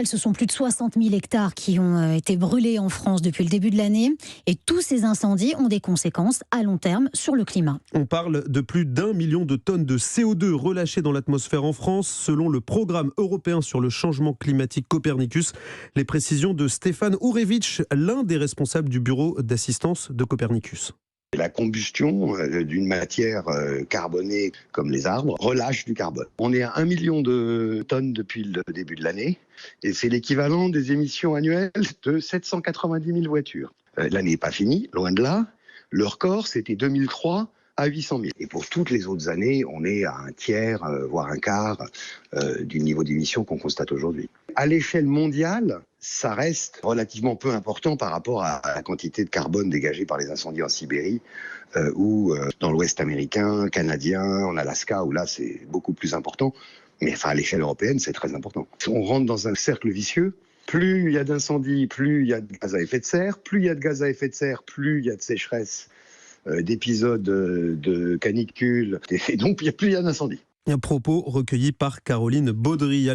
Ce sont plus de 60 000 hectares qui ont été brûlés en France depuis le début de l'année. Et tous ces incendies ont des conséquences à long terme sur le climat. On parle de plus d'1 million de tonnes de CO2 relâchées dans l'atmosphère en France, selon le programme européen sur le changement climatique Copernicus. Les précisions de Stéphane Ourevitch, l'un des responsables du bureau d'assistance de Copernicus. La combustion d'une matière carbonée comme les arbres relâche du carbone. On est à 1 million de tonnes depuis le début de l'année et c'est l'équivalent des émissions annuelles de 790 000 voitures. L'année n'est pas finie, loin de là. Le record, c'était 2003 à 800 000. Et pour toutes les autres années, on est à un tiers, voire un quart du niveau d'émission qu'on constate aujourd'hui. À l'échelle mondiale, ça reste relativement peu important par rapport à la quantité de carbone dégagée par les incendies en Sibérie ou dans l'Ouest américain, canadien, en Alaska, où là c'est beaucoup plus important. Mais enfin, à l'échelle européenne, c'est très important. On rentre dans un cercle vicieux. Plus il y a d'incendies, plus il y a de gaz à effet de serre. Plus il y a de gaz à effet de serre, plus il y a de sécheresse, d'épisodes de canicule. Et donc, plus il y a d'incendies. Un propos recueilli par Caroline Baudry.